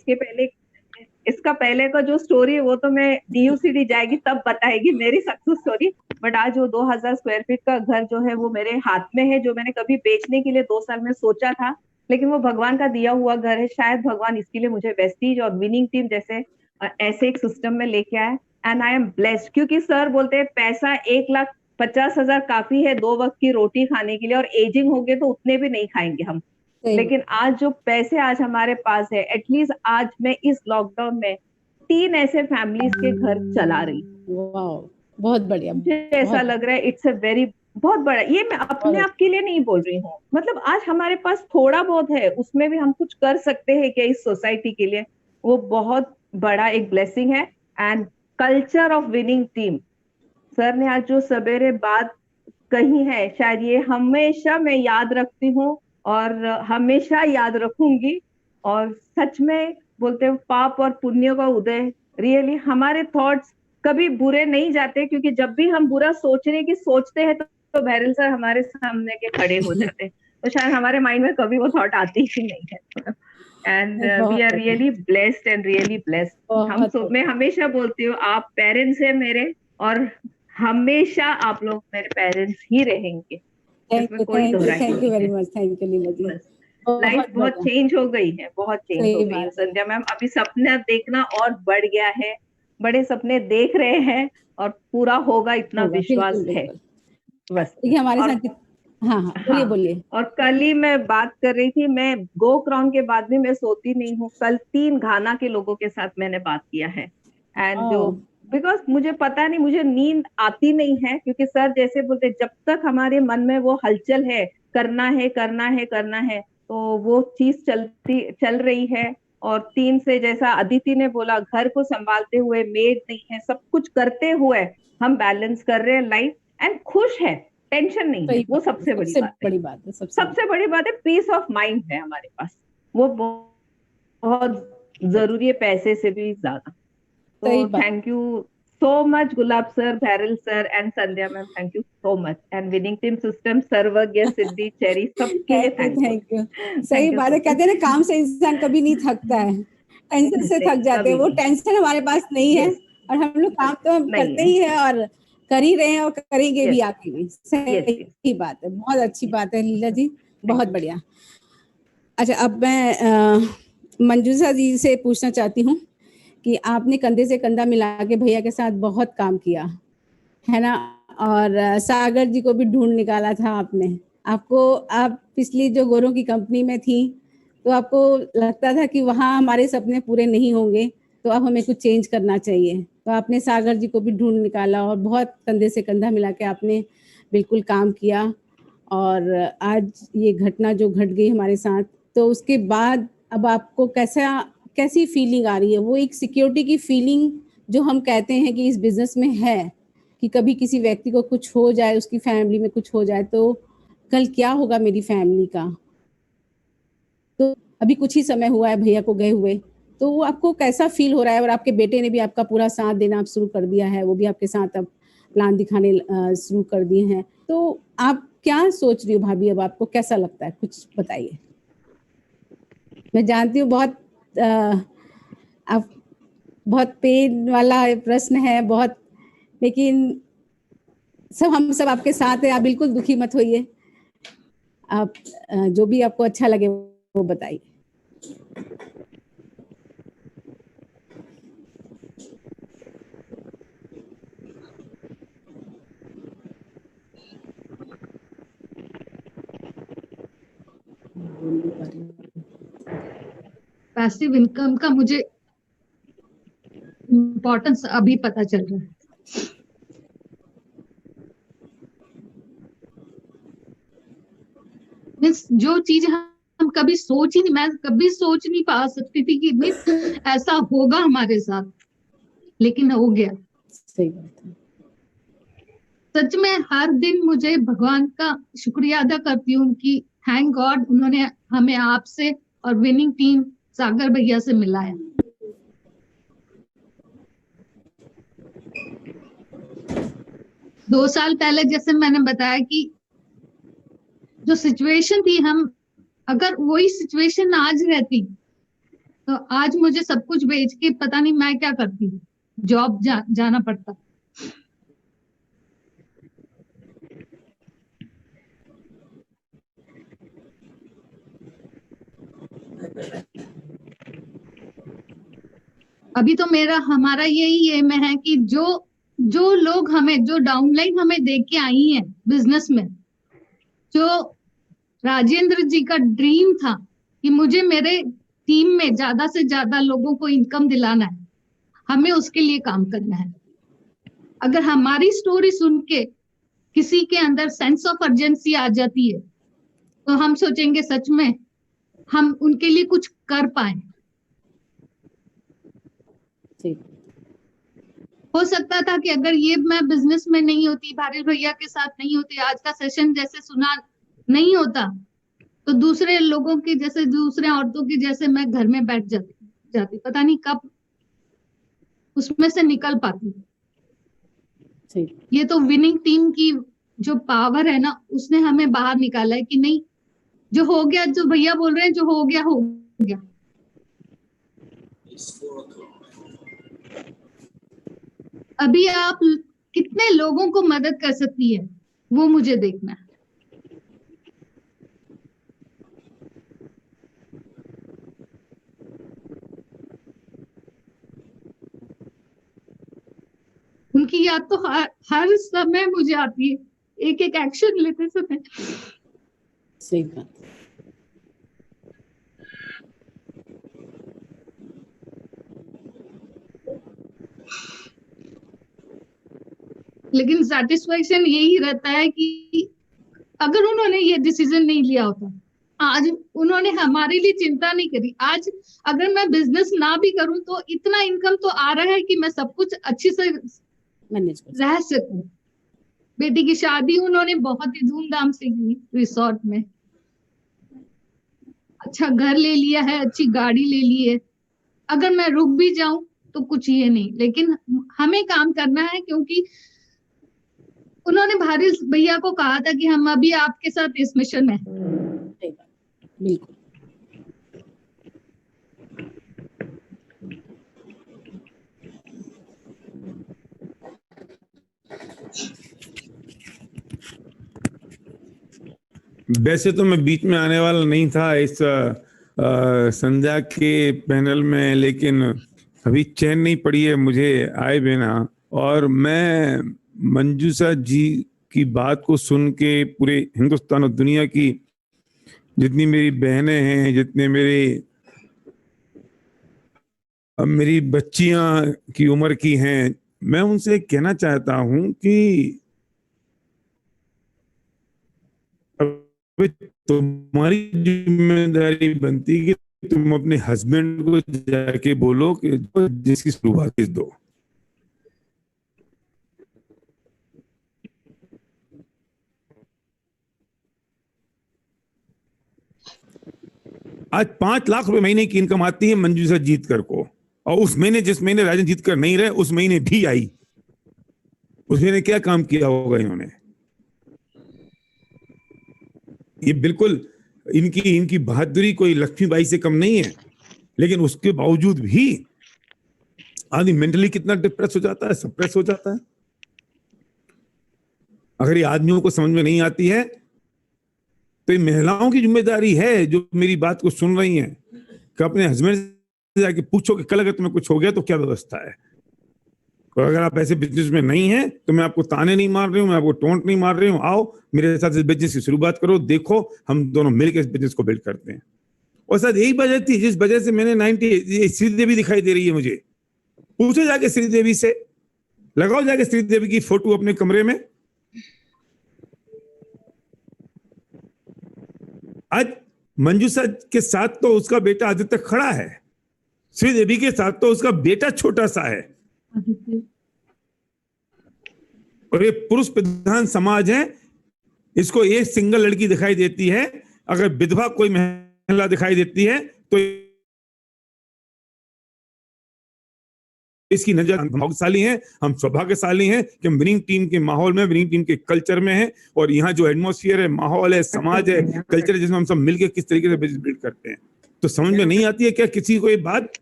इसका पहले का जो स्टोरी है वो तो मैं DUCD जाएगी तब बताएगी मेरी सक्सेस स्टोरी। बट आज वो 2,000 स्क्वायर फीट का घर जो है वो मेरे हाथ में है, जो मैंने कभी बेचने के लिए 2 साल में सोचा था, लेकिन वो भगवान का दिया हुआ घर है। शायद भगवान इसके लिए मुझे वेस्टीज और विनिंग टीम जैसे ऐसे एक सिस्टम में लेके आए, एंड आई एम ब्लेस्ड, क्योंकि सर बोलते हैं पैसा 1,50,000 काफी है 2 वक्त की रोटी खाने के लिए, और एजिंग हो गए तो उतने भी नहीं खाएंगे हम। लेकिन आज जो पैसे आज हमारे पास है, एटलीस्ट आज मैं इस लॉकडाउन में 3 ऐसे फैमिलीज के घर चला रही हूँ। वाओ, बहुत बढ़िया, मुझे ऐसा लग रहा है इट्स अ वेरी, बहुत बड़ा, ये मैं अपने आप के लिए नहीं बोल रही हूँ, मतलब आज हमारे पास थोड़ा बहुत है उसमें भी हम कुछ कर सकते हैं क्या इस सोसाइटी के लिए, वो बहुत बड़ा एक ब्लेसिंग है। And culture of winning team, sir ने आज जो सवेरे बात कही है, शायद ये हमेशा मैं याद रखती हूँ और हमेशा याद रखूंगी। और सच में बोलते हैं पाप और पुण्य का उदय, रियली हमारे थॉट्स कभी बुरे नहीं जाते, क्योंकि जब भी हम बुरा सोचने की सोचते हैं तो भैरल सर हमारे सामने के खड़े हो जाते हैं, तो शायद हमारे माइंड में कभी वो थॉट आती ही नहीं है। And we are really blessed and really blessed. मैं हमेशा बोलती हूँ आप पेरेंट्स हैं मेरे, और हमेशा आप लोग मेरे पेरेंट्स ही रहेंगे, इसमें कोई दोहराई थैंक यू नहीं वेरी है। Much, thank you Leela ji. Life बहुत बढ़िया, चेंज हो गई है, बहुत चेंज हो सही गई है बात। संध्या मैम, अभी सपना देखना और बढ़ गया है, बड़े सपने देख रहे हैं और पूरा होगा इतना होगा, विश्वास बिल्कुल है बिल्कुल। बस। देखिए हमारे और साथ हाँ हाँ, बोलिए हाँ, बोलिए। और कल ही मैं बात कर रही थी, मैं गो क्राउन के बाद भी मैं सोती नहीं हूँ, कल 3 घाना के लोगों के साथ मैंने बात किया है। एंड जो, बिकॉज मुझे पता नहीं, मुझे नींद आती नहीं है, क्योंकि सर जैसे बोलते जब तक हमारे मन में वो हलचल है, करना है करना है करना है, तो वो चीज चल रही है। और 3 से जैसा अदिति ने बोला, घर को संभालते हुए, मेड नहीं है, सब कुछ करते हुए हम बैलेंस कर रहे हैं लाइफ, एंड खुश है, टेंशन नहीं है, सही वो बात है, सबसे बड़ी सबसे बात है। बड़ी बात है, सबसे बड़ी बात है पीस ऑफ माइंड है हमारे पास, वो बहुत जरूरी है पैसे से भी ज्यादा। सही तो बात। Thank you so much Gulab sir, Bhairal sir and Sandhya ma'am, thank you so much, and winning team system, Sarvagya, Siddhi, Cherry, सबके लिए थैंकफुल। Thank you. सही थैंक यू बात सो है, मच। कहते हैं ना काम से इंसान कभी नहीं थकता है, टेंशन से थक जाते हैं, कभी वो नहीं, टेंशन हमारे पास नहीं है। यस, और हम लोग काम तो हम नहीं करते है, ही है और कर ही रहे हैं और करेंगे भी यस आगे भी। यस यस सही बात है, बहुत अच्छी बात है लीला जी, थैंक बहुत यू। बढ़िया। अच्छा, अब मैं मंजूषा जी से पूछना चाहती हूँ कि आपने कंधे से कंधा मिला के भैया के साथ बहुत काम किया है ना, और सागर जी को भी ढूंढ निकाला था आपने। आप पिछली जो गोरों की कंपनी में थी, तो आपको लगता था कि वहाँ हमारे सपने पूरे नहीं होंगे, तो अब हमें कुछ चेंज करना चाहिए। तो आपने सागर जी को भी ढूंढ निकाला और बहुत कंधे से कंधा मिला के आपने बिल्कुल काम किया, और आज ये घटना जो घट गई हमारे साथ, तो उसके बाद अब आपको कैसी फीलिंग आ रही है? वो एक सिक्योरिटी की फीलिंग जो हम कहते हैं कि इस बिजनेस में है, कि कभी किसी व्यक्ति को कुछ हो जाए, उसकी फैमिली में कुछ हो जाए, तो कल क्या होगा मेरी फैमिली का। तो अभी कुछ ही समय हुआ है भैया को गए हुए, तो वो आपको कैसा फील हो रहा है? और आपके बेटे ने भी आपका पूरा साथ देना आप शुरू कर दिया है, वो भी आपके साथ अब प्लान दिखाने शुरू कर दिए हैं। तो आप क्या सोच रही हो भाभी, अब आपको कैसा लगता है, कुछ बताइए। मैं जानती हूँ आप बहुत पेन वाला प्रश्न है बहुत, लेकिन हम सब आपके साथ हैं, आप बिल्कुल दुखी मत होइए। आप जो भी आपको अच्छा लगे वो बताइए। पैसिव इनकम का मुझे इम्पोर्टेंस अभी पता चल रहा है। मीन्स जो चीज हम कभी मैं कभी सोच नहीं पा सकती थी कि मीन्स ऐसा होगा हमारे साथ, लेकिन हो गया। सही बात है। सच में हर दिन मुझे भगवान का शुक्रिया अदा करती हूँ कि थैंक गॉड उन्होंने हमें आपसे और विनिंग टीम सागर भैया से मिलाया। दो साल पहले जैसे मैंने बताया कि जो सिचुएशन थी, हम अगर वही सिचुएशन आज रहती तो आज मुझे सब कुछ बेच के पता नहीं मैं क्या करती, जॉब जाना पड़ता। अभी तो हमारा यही एम है कि जो लोग हमें, जो डाउनलाइन हमें देख के आई हैं बिजनेस में, जो राजेंद्र जी का ड्रीम था कि मुझे मेरे टीम में ज्यादा से ज्यादा लोगों को इनकम दिलाना है, हमें उसके लिए काम करना है। अगर हमारी स्टोरी सुन के किसी के अंदर सेंस ऑफ अर्जेंसी आ जाती है, तो हम सोचेंगे सच में हम उनके लिए कुछ कर पाए। हो सकता था कि अगर ये मैं बिजनेस में नहीं होती, भारी भैया के साथ नहीं होती, आज का सेशन जैसे सुना नहीं होता, तो दूसरे लोगों की जैसे, दूसरे औरतों की जैसे मैं घर में बैठ जाती, पता नहीं कब उसमें से निकल पाती। ये तो विनिंग टीम की जो पावर है ना, उसने हमें बाहर निकाला है कि नहीं, जो हो गया, जो भैया बोल रहे हैं, जो हो गया हो गया। अभी आप कितने लोगों को मदद कर सकती है वो मुझे देखना है। उनकी याद तो हर समय मुझे आती है, एक एक एक्शन लेते समय। सही बात। लेकिन सेटिस्फेक्शन यही रहता है कि अगर उन्होंने ये डिसीजन नहीं लिया होता, आज उन्होंने हमारे लिए चिंता नहीं करी, आज अगर मैं बिजनेस ना भी करूं तो इतना इनकम तो आ रहा है कि मैं सब कुछ अच्छे से मैनेज रह सकूं। बेटी की शादी उन्होंने बहुत ही धूमधाम से की, रिसोर्ट में अच्छा घर ले लिया है, अच्छी गाड़ी ले ली है। अगर मैं रुक भी जाऊं तो कुछ ये नहीं, लेकिन हमें काम करना है, क्योंकि उन्होंने भारी भैया को कहा था कि हम अभी आपके साथ इस मिशन में। बिल्कुल। वैसे तो मैं बीच में आने वाला नहीं था इस संध्या के पैनल में, लेकिन अभी चैन नहीं पड़ी है मुझे आए बिना। और मैं मंजूषा जी की बात को सुन के पूरे हिंदुस्तान और दुनिया की जितनी मेरी बहनें हैं, जितने मेरी बच्चियां की उम्र की हैं, मैं उनसे कहना चाहता हूं कि तुम्हारी जिम्मेदारी बनती है कि तुम अपने हस्बैंड को जाके बोलो कि जिसकी शुरुआत दो। आज 5 लाख रुपए महीने की इनकम आती है मंजूषा जीतकर को, और उस महीने, जिस महीने राजन जीतकर नहीं रहे, उस महीने भी आई। उस महीने क्या काम किया होगा इन्होंने? ये बिल्कुल इनकी बहादुरी कोई लक्ष्मीबाई से कम नहीं है। लेकिन उसके बावजूद भी आदमी मेंटली कितना डिप्रेस हो जाता है, सप्रेस हो जाता है। अगर ये आदमियों को समझ में नहीं आती है तो ये महिलाओं की जिम्मेदारी है जो मेरी बात को सुन रही हैं कि अपने हस्बैंड से जाके पूछो कि कल अगर तुम्हें कुछ हो गया तो क्या व्यवस्था है। और अगर आप ऐसे बिजनेस में नहीं हैं तो मैं आपको ताने नहीं मार रही हूँ, मैं आपको टोंट नहीं मार रही हूँ। आओ मेरे साथ इस बिजनेस की शुरुआत करो, देखो हम दोनों मिलकर इस बिजनेस को बिल्ड करते हैं। और शायद यही वजह थी जिस वजह से मैंने 90 श्रीदेवी दिखाई दे रही है मुझे। पूछो जाके श्रीदेवी से, लगाओ जाके श्रीदेवी की फोटो अपने कमरे में। आज मंजूषा के साथ तो उसका बेटा आदित्य खड़ा है, श्रीदेवी के साथ तो उसका बेटा छोटा सा है। और ये पुरुष प्रधान समाज है, इसको एक सिंगल लड़की दिखाई देती है। अगर विधवा कोई महिला दिखाई देती है तो इसकी नजर हम भाग्यशाली हैं, हम सौभाग्यशाली हैं कि हम विनिंग टीम के माहौल में, विनिंग टीम के कल्चर में हैं। और यहाँ जो एटमॉस्फेयर है, माहौल है, समाज है, कल्चर है, जिसमें हम सब मिलकर किस तरीके से बिजनेस बिल्ड करते हैं। तो समझ में नहीं आती है क्या किसी को ये बात?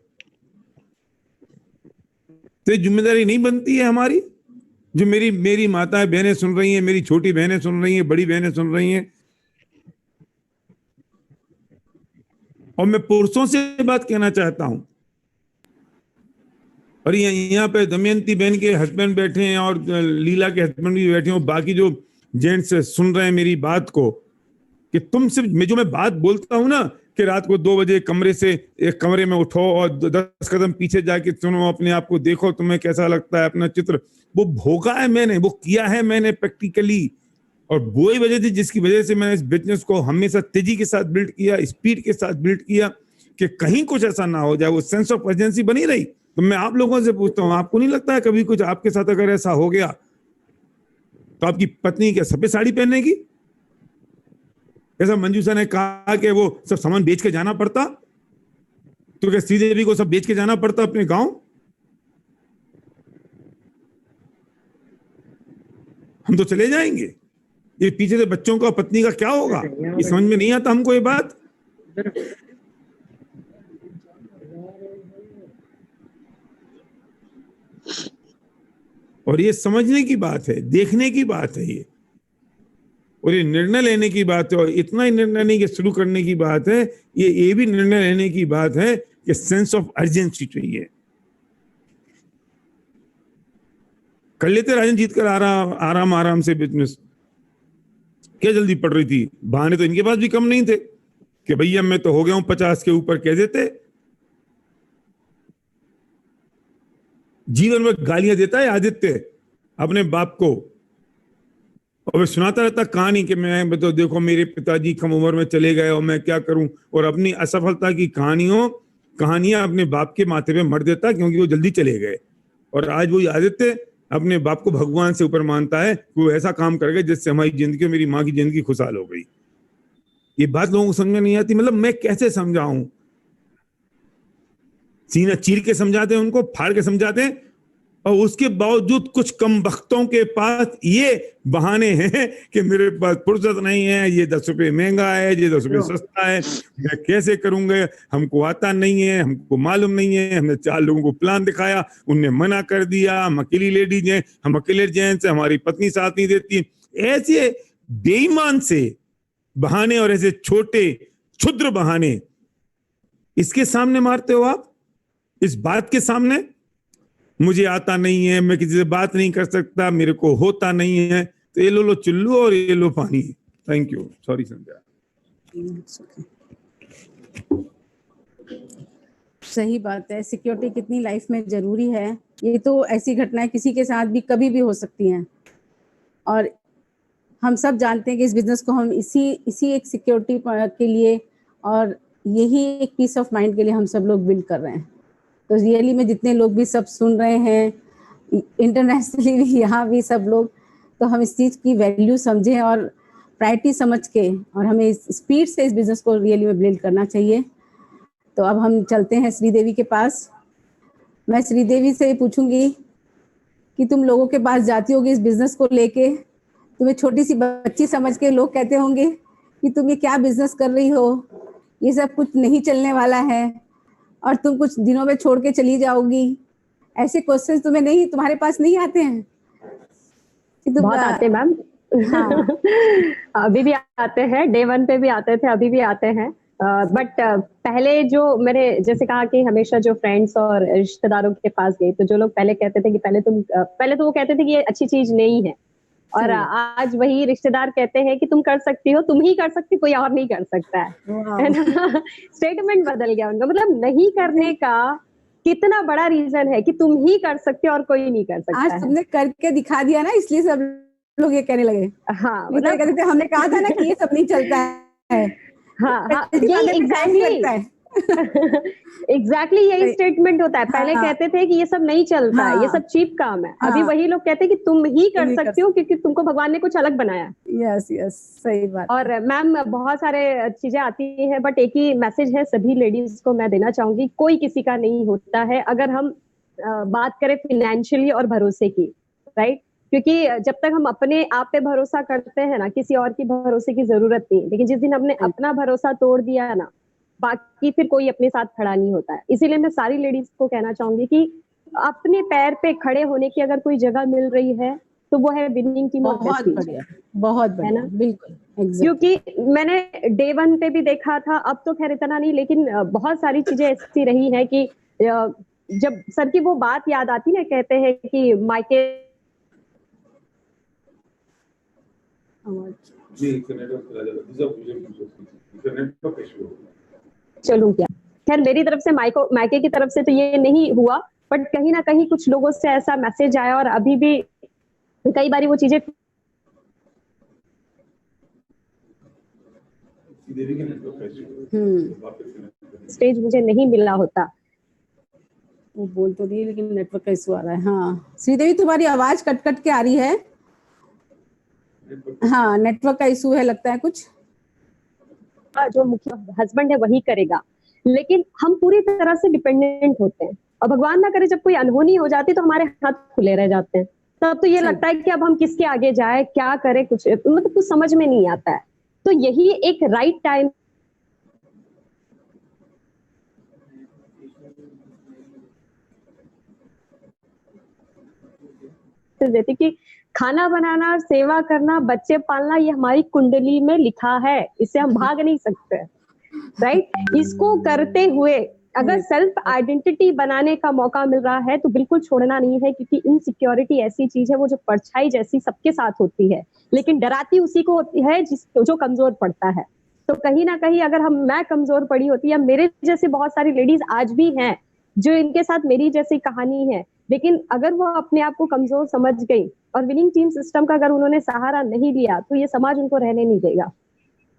तो ये जिम्मेदारी नहीं बनती है हमारी, जो मेरी माताएं बहनें सुन रही हैं, मेरी छोटी बहनें सुन रही हैं, बड़ी बहनें सुन रही हैं। और मैं पुरुषों से बात कहना चाहता हूं। और यहाँ पे दमयंती बहन के हस्बैंड बैठे हैं और लीला के हस्बैंड भी बैठे हैं और बाकी जो जेंट्स सुन रहे हैं मेरी बात को, कि तुम सिर्फ जो मैं बात बोलता हूं ना कि रात को 2 बजे एक कमरे में उठो और 10 कदम पीछे जाके सुनो, अपने आप को देखो, तुम्हें कैसा लगता है अपना चित्र, वो भोगा है मैंने, वो किया है मैंने प्रैक्टिकली। और वही वजह थी जिसकी वजह से मैंने इस बिजनेस को हमेशा तेजी के साथ बिल्ड किया, स्पीड के साथ बिल्ड किया, कि कहीं कुछ ऐसा ना हो जाए। वो सेंस ऑफ अर्जेंसी बनी रही। तो मैं आप लोगों से पूछता हूं, आपको नहीं लगता है कभी कुछ आपके साथ अगर ऐसा हो गया तो आपकी पत्नी क्या सफेद साड़ी पहनेगी? ऐसा मंजूषा ने कहा कि वो सब सामान बेच के जाना पड़ता, तो क्या श्रीदेवी को सब बेच के जाना पड़ता अपने गांव? हम तो चले जाएंगे। ये पीछे से बच्चों का, पत्नी का क्या होगा? ये समझ में नहीं आता हमको ये बात। और ये समझने की बात है, देखने की बात है ये, और ये निर्णय लेने की बात है। और इतना ही निर्णय नहीं कि शुरू करने की बात है, ये भी निर्णय लेने की बात है कि सेंस ऑफ अर्जेंसी चाहिए। कर लेते राजन जीतकर आराम से बिजनेस, क्या जल्दी पड़ रही थी? बहाने तो इनके पास भी कम नहीं थे कि भैया मैं तो हो गया हूं 50 के ऊपर, कह देते। जीवन में गालियां देता है आदित्य अपने बाप को, और वे सुनाता रहता कहानी कि मैं तो देखो मेरे पिताजी कम उम्र में चले गए और मैं क्या करूं। और अपनी असफलता की कहानियां अपने बाप के माथे पे मर देता क्योंकि वो जल्दी चले गए। और आज वही आदित्य अपने बाप को भगवान से ऊपर मानता है कि वो ऐसा काम कर गए जिससे हमारी जिंदगी, मेरी माँ की जिंदगी खुशहाल हो गई। ये बात लोगों को समझ में नहीं आती। मतलब मैं कैसे समझाऊं? सीना चीर के समझाते हैं उनको, फाड़ के समझाते हैं, और उसके बावजूद कुछ कम बख्तों के पास ये बहाने हैं कि मेरे पास फुर्सत नहीं है, ये 10 रुपये महंगा है, ये 10 रुपये सस्ता है, मैं कैसे करूंगा, हमको आता नहीं है, हमको मालूम नहीं है, हमने 4 लोगों को प्लान दिखाया, उनने मना कर दिया, हम अकेली लेडीज हैं, हम अकेले जेंट्स हैं, हमारी पत्नी साथ नहीं देती। ऐसे बेईमान से बहाने और ऐसे छोटे क्षुद्र बहाने इसके सामने मारते हो आप, इस बात के सामने। मुझे आता नहीं है, मैं किसी से बात नहीं कर सकता, मेरे को होता नहीं है, तो ये लो चुल्लू और ये लो पानी। थैंक यू, सॉरी संध्या। सही बात है, सिक्योरिटी कितनी लाइफ में जरूरी है। ये तो ऐसी घटनाएं किसी के साथ भी कभी भी हो सकती हैं, और हम सब जानते हैं कि इस बिजनेस को हम इसी एक सिक्योरिटी के लिए और यही एक पीस ऑफ माइंड के लिए हम सब लोग बिल्ड कर रहे हैं। तो रियली में जितने लोग भी सब सुन रहे हैं, इंटरनेशनली भी, यहाँ भी सब लोग, तो हम इस चीज़ की वैल्यू समझें और प्रायोरिटी समझ के, और हमें स्पीड से इस बिजनेस को रियली में बिल्ड करना चाहिए। तो अब हम चलते हैं श्रीदेवी के पास। मैं श्रीदेवी से पूछूंगी कि तुम लोगों के पास जाती होगी इस बिजनेस को लेके, तुम्हें छोटी सी बच्ची समझ के लोग कहते होंगे कि तुम ये क्या बिजनेस कर रही हो, ये सब कुछ नहीं चलने वाला है और तुम कुछ दिनों में छोड़ के चली जाओगी। ऐसे क्वेश्चंस तुम्हारे पास नहीं आते हैं? बहुत आते मैम। हाँ। अभी भी आते हैं, डे 1 पे भी आते थे, अभी भी आते हैं। बट पहले जो मैंने जैसे कहा कि हमेशा जो फ्रेंड्स और रिश्तेदारों के पास गए, तो जो लोग पहले कहते थे कि पहले तो वो कहते थे कि ये अच्छी चीज नहीं है, और आज वही रिश्तेदार कहते हैं कि तुम कर सकती हो, तुम ही कर सकती, कोई और नहीं कर सकता है ना। स्टेटमेंट बदल गया उनका, मतलब नहीं करने का कितना बड़ा रीजन है कि तुम ही कर सकते हो और कोई नहीं कर सकता। आज तुमने करके दिखा दिया ना, इसलिए सब लोग ये कहने लगे। हाँ, मतलब कहते थे हमने कहा था ना कि ये सब नहीं चलता है। हाँ, यही एग्जैक्टली यही स्टेटमेंट होता है। पहले कहते थे कि ये सब नहीं चलता है, ये सब चीप काम है। अभी वही लोग कहते हैं कि तुम ही कर सकते हो क्योंकि तुमको भगवान ने कुछ अलग बनाया। यस, सही बात। और मैम बहुत सारे चीजें आती हैं, बट एक ही मैसेज है सभी लेडीज को मैं देना चाहूंगी, कोई किसी का नहीं होता है। अगर हम बात करें फिनेंशियली और भरोसे की, राइट, क्योंकि जब तक हम अपने आप पे भरोसा करते हैं ना, किसी और की भरोसे की जरूरत नहीं। लेकिन जिस दिन हमने अपना भरोसा तोड़ दिया ना, बाकी फिर कोई अपने साथ खड़ा नहीं होता है। इसीलिए मैं सारी लेडीज को कहना चाहूंगी कि अपने पैर पे खड़े होने की अगर कोई जगह मिल रही है तो वो है विनिंग टीम। बहुत बढ़िया, है ना, बिल्कुल। क्योंकि मैंने डे 1 पे भी देखा था, अब तो खैर इतना नहीं, लेकिन बहुत सारी चीजें ऐसी रही हैं कि जब सर की वो बात याद आती ना, कहते हैं कि मायके चलूं क्या। खैर मेरी तरफ से मायके की तरफ से तो ये नहीं हुआ, बट कहीं ना कहीं कुछ लोगों से ऐसा मैसेज आया, और अभी भी कई बारी वो चीजें स्टेज मुझे नहीं मिला होता। वो बोल तो रही है लेकिन नेटवर्क का इशू आ रहा है। हाँ श्रीदेवी, तुम्हारी आवाज कट कट के आ रही है। हाँ, नेटवर्क का इशू है लगता है कुछ। जो मुख्य हस्बैंड है वही करेगा, लेकिन हम पूरी तरह से डिपेंडेंट होते हैं, और भगवान ना करे जब कोई अनहोनी हो जाती तो हमारे हाथ खुले रह जाते हैं। तब तो ये लगता है कि अब हम किसके आगे जाए, क्या करें, कुछ मतलब कुछ समझ में नहीं आता है। तो यही एक राइट टाइम देती कि खाना बनाना, सेवा करना, बच्चे पालना, ये हमारी कुंडली में लिखा है, इससे हम भाग नहीं सकते, राइट। इसको करते हुए अगर सेल्फ आइडेंटिटी बनाने का मौका मिल रहा है तो बिल्कुल छोड़ना नहीं है, क्योंकि इनसिक्योरिटी ऐसी चीज है वो जो परछाई जैसी सबके साथ होती है, लेकिन डराती उसी को होती है जो कमजोर पड़ता है। तो कहीं ना कहीं अगर मैं कमजोर पड़ी होती, या मेरे जैसे बहुत सारी लेडीज आज भी हैं जो इनके साथ मेरी जैसी कहानी है, लेकिन अगर वो अपने आप को कमजोर समझ गई और विनिंग टीम सिस्टम का अगर उन्होंने सहारा नहीं लिया तो ये समाज उनको रहने नहीं देगा,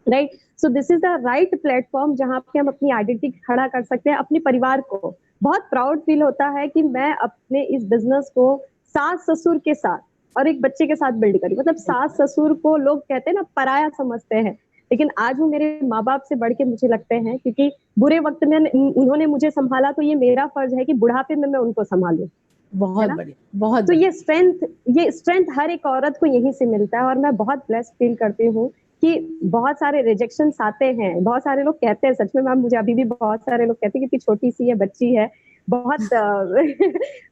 right. So this is the right platform जहां पे हम अपनी आइडेंटिटी खड़ा कर सकते हैं। अपने परिवार को बहुत प्राउड फील होता है कि मैं अपने इस बिजनेस को सास ससुर के साथ और एक बच्चे के साथ बिल्ड करी। मतलब सास ससुर को लोग कहते हैं ना पराया समझते हैं, लेकिन आज वो मेरे माँ बाप से बढ़ के मुझे लगते हैं, क्योंकि बुरे वक्त में उन्होंने मुझे संभाला, तो ये मेरा फर्ज है कि बुढ़ापे में मैं उनको संभालूं। बहुत बढ़िया, बहुत। तो ये स्ट्रेंथ हर एक औरत को यहीं से मिलता है, और मैं बहुत ब्लेस्ड फील करती हूँ कि बहुत सारे रिजेक्शंस आते हैं। बहुत सारे लोग कहते हैं, सच में मैम मुझे अभी भी बहुत सारे लोग कहते हैं कि छोटी सी है, बच्ची है, बहुत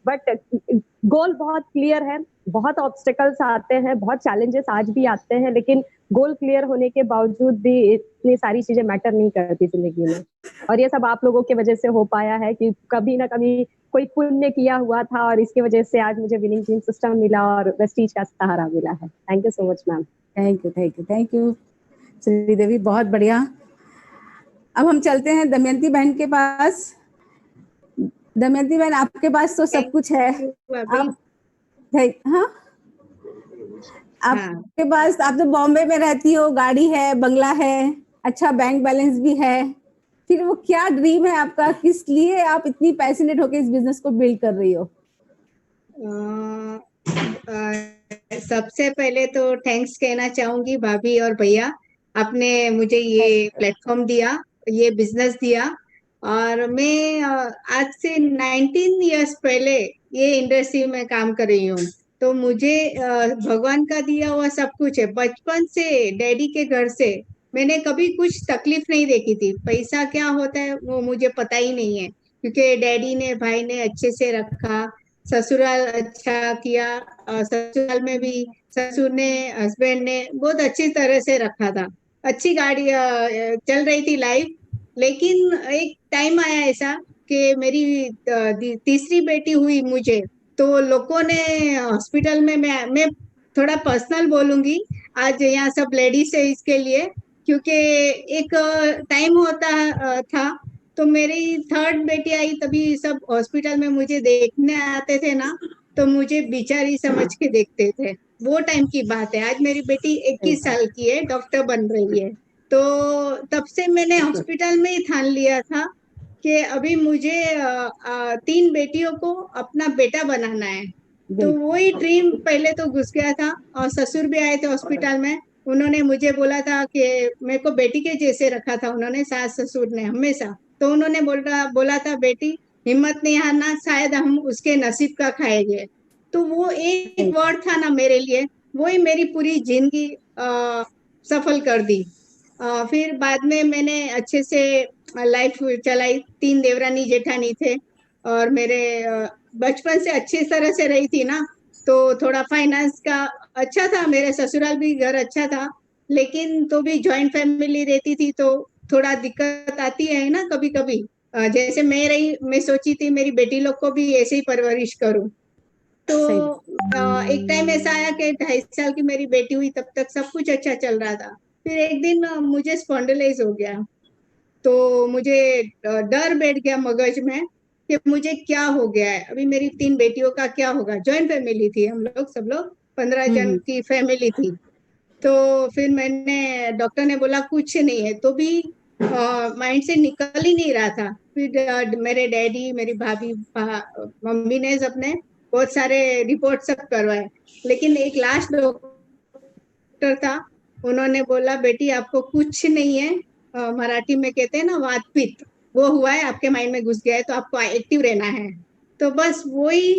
बट गोल बहुत क्लियर है। बहुत ऑब्स्टिकल्स आते हैं, बहुत चैलेंजेस आज भी आते हैं, लेकिन गोल क्लियर होने के बावजूद भी इतनी सारी चीजें मैटर नहीं करती जिंदगी में। और ये सब आप लोगों की वजह से हो पाया है कि कभी ना कभी कोई पुण्य किया हुआ था और इसकी वजह से आज मुझे विनिंग टीम सिस्टम मिला और वेस्टीज का सहारा मिला है। Thank you so much ma'am. Thank you, thank you, thank you Sridevi, बहुत बढ़िया। अब हम चलते हैं दमयंती बहन के पास। दमयंती बहन, आपके पास तो सब कुछ है। आप हाँ, आपके पास, आप तो बॉम्बे में रहती हो, गाड़ी है, बंगला है, अच्छा बैंक बैलेंस भी है, फिर वो क्या ड्रीम है आपका, किस लिए आप इतनी पैशनेट होकर इस बिजनेस को बिल्ड कर रही हो? सबसे पहले तो थैंक्स कहना चाहूंगी भाभी और भैया, आपने मुझे ये प्लेटफॉर्म दिया, ये बिजनेस दिया। और मैं आज से 19 इयर्स पहले ये इंडस्ट्री में काम कर रही हूँ। तो मुझे भगवान का दिया हुआ सब कुछ है। बचपन से डैडी के घर से मैंने कभी कुछ तकलीफ नहीं देखी थी। पैसा क्या होता है वो मुझे पता ही नहीं है, क्योंकि डैडी ने, भाई ने अच्छे से रखा, ससुराल अच्छा किया, ससुराल में भी ससुर ने, हस्बैंड ने बहुत अच्छी तरह से रखा था। अच्छी गाड़ी चल रही थी लाइफ। लेकिन एक टाइम आया ऐसा कि मेरी तीसरी बेटी हुई मुझे, तो लोगों ने हॉस्पिटल में, मैं थोड़ा पर्सनल बोलूंगी, आज यहाँ सब लेडीज है इसके लिए, क्योंकि एक टाइम होता था, तो मेरी थर्ड बेटी आई तभी सब हॉस्पिटल में मुझे देखने आते थे ना, तो मुझे बेचारी समझ के देखते थे। वो टाइम की बात है। आज मेरी बेटी 21 साल की है, डॉक्टर बन रही है। तो तब से मैंने हॉस्पिटल में ही ठान लिया था कि अभी मुझे 3 बेटियों को अपना बेटा बनाना है। तो वही ड्रीम पहले तो घुस गया था। और ससुर भी आए थे हॉस्पिटल में, उन्होंने मुझे बोला था कि मेरे को बेटी के जैसे रखा था उन्होंने, सास ससुर ने हमेशा। तो उन्होंने बोला था, बेटी हिम्मत नहीं हारना, शायद हम उसके नसीब का खाएंगे। तो वो एक वर्ड था ना मेरे लिए, वही मेरी पूरी जिंदगी सफल कर दी। फिर बाद में मैंने अच्छे से लाइफ चलाई। 3 देवरानी जेठानी थे और मेरे बचपन से अच्छी तरह से रही थी ना, तो थोड़ा फाइनेंस का अच्छा था। मेरे ससुराल भी घर अच्छा था, लेकिन तो भी जॉइंट फैमिली रहती थी तो थोड़ा दिक्कत आती है ना कभी कभी। जैसे मैं सोची थी मेरी बेटी लोग को भी ऐसे ही परवरिश करूं। तो एक टाइम ऐसा आया कि 2.5 साल की मेरी बेटी हुई, तब तक सब कुछ अच्छा चल रहा था। फिर एक दिन मुझे स्पॉन्डिलाइज हो गया, तो मुझे डर बैठ गया मगज में कि मुझे क्या हो गया है, अभी मेरी 3 बेटियों का क्या होगा। जॉइंट फैमिली थी, हम लोग सब लोग 15 जन की फैमिली थी। तो फिर मैंने, डॉक्टर ने बोला कुछ नहीं है, तो भी माइंड से निकल ही नहीं रहा था। फिर मेरे डैडी, मेरी भाभी, मम्मी ने सबने बहुत सारे रिपोर्ट सब करवाए, लेकिन एक लास्ट डॉक्टर था, उन्होंने बोला बेटी आपको कुछ नहीं है, मराठी में कहते हैं ना वातपित्त, वो हुआ है, आपके माइंड में घुस गया है, तो आपको एक्टिव रहना है। तो बस वही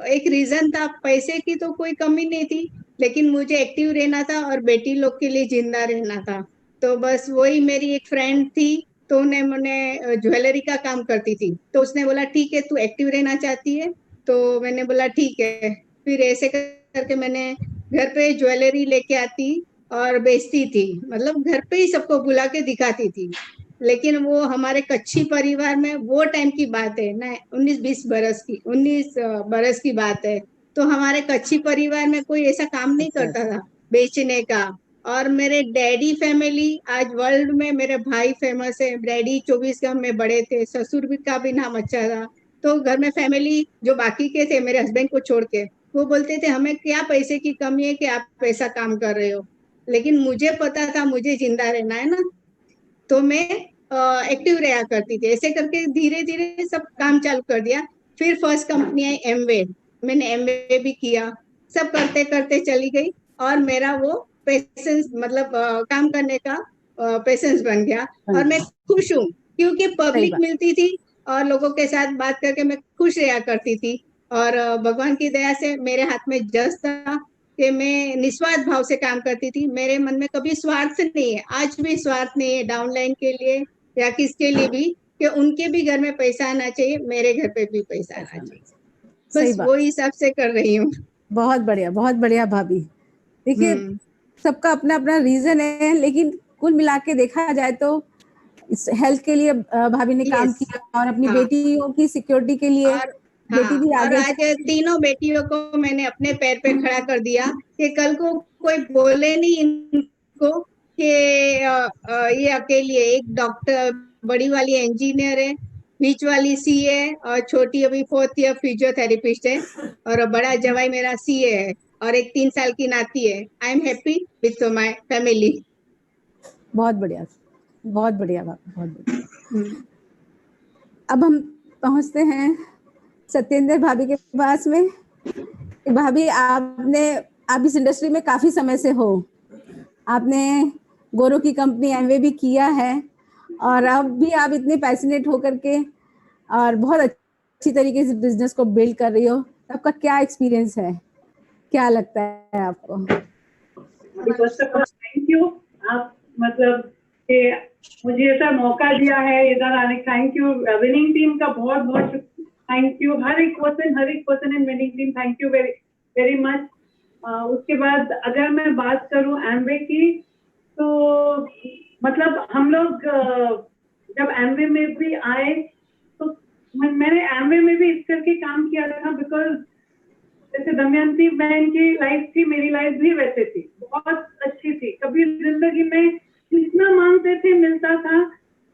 एक रीजन था। पैसे की तो कोई कमी नहीं थी, लेकिन मुझे एक्टिव रहना था और बेटी लोग के लिए जिंदा रहना था। तो बस वही, मेरी एक फ्रेंड थी, तो उन्हें मैंने ज्वेलरी का काम करती थी, तो उसने बोला ठीक है तू एक्टिव रहना चाहती है, तो मैंने बोला ठीक है। फिर ऐसे करके मैंने घर पे ज्वेलरी लेके आती और बेचती थी, मतलब घर पे ही सबको बुला के दिखाती थी। लेकिन वो हमारे कच्ची परिवार में वो टाइम की बात है ना, 19 बरस की बात है। तो हमारे कच्ची परिवार में कोई ऐसा काम नहीं करता था बेचने का। और मेरे डैडी फैमिली आज वर्ल्ड में, मेरे भाई फेमस है, डैडी 24 गांव में बड़े थे, ससुर भी का भी नाम अच्छा था। तो घर में फैमिली जो बाकी के थे मेरे हस्बैंड को छोड़ के, वो बोलते थे हमें क्या पैसे की कमी है कि आप ऐसा काम कर रहे हो। लेकिन मुझे पता था मुझे जिंदा रहना है ना, तो मैं एक्टिव रहा करती थी। ऐसे करके धीरे धीरे सब काम चालू कर दिया। फिर फर्स्ट कंपनी आई एमवे, मैंने एमवे भी किया, सब करते करते चली गई। और मेरा वो पेशेंस, मतलब काम करने का पेशेंस बन गया। और मैं खुश हूँ, क्योंकि पब्लिक मिलती थी और लोगों के साथ बात करके मैं खुश रहा करती थी। और भगवान की दया से मेरे हाथ में जस था कि मैं निस्वार्थ भाव से काम करती थी। मेरे मन में कभी स्वार्थ नहीं है, आज भी स्वार्थ नहीं है डाउनलाइन के लिए या किसके लिए भी, कि उनके भी घर में पैसा आना चाहिए, मेरे घर पे भी पैसा आना चाहिए। बस वो हिसाब से कर रही हूँ। बहुत बढ़िया, बहुत बढ़िया भाभी। देखिए सबका अपना अपना रीजन है, लेकिन कुल मिला के देखा जाए तो हेल्थ के लिए भाभी ने काम किया और अपनी बेटियों की सिक्योरिटी के लिए बेटी भी और आगे आज तीनों बेटियों को मैंने अपने पैर पे खड़ा कर दिया कि कल को कोई बोले नहीं इनको कि ये अकेली है। एक डॉक्टर, बड़ी वाली इंजीनियर है, बीच वाली सीए और छोटी अभी 4th ईयर फिजियोथेरेपिस्ट है, और बड़ा जवाई मेरा सीए है, और एक 3 साल की नाती है। I am happy with my family. बहुत बढ़िया, बहुत बढ़िया बात, बहुत बढ़िया। अब हम पहुंचते हैं सत्येंद्र भाभी के पास में। भाभी, आप इस इंडस्ट्री में काफी समय से हो, आपने गोरो की कंपनी एमवे भी किया है, और अब भी आप इतने पैशनेट होकर के और बहुत अच्छी तरीके से बिजनेस को बिल्ड कर रही हो। आपका क्या एक्सपीरियंस है, क्या लगता है आपको? First of all thank you, आप मतलब कि मुझे ऐसा मौका दिया है इधर आने, थैंक यू। विनिंग टीम का बहुत बहुत थैंक यू, हर एक person in winning team, thank you very very much. उसके बाद अगर मैं बात करूं एमवे की, तो मतलब हम लोग जब एमवे में भी आए तो मैंने एमवे में भी इस करके काम किया था, बिकॉज जैसे दमयंती बहन की लाइफ थी, मेरी लाइफ भी वैसे थी, बहुत अच्छी थी। कभी जिंदगी में जितना मांगते थे मिलता था,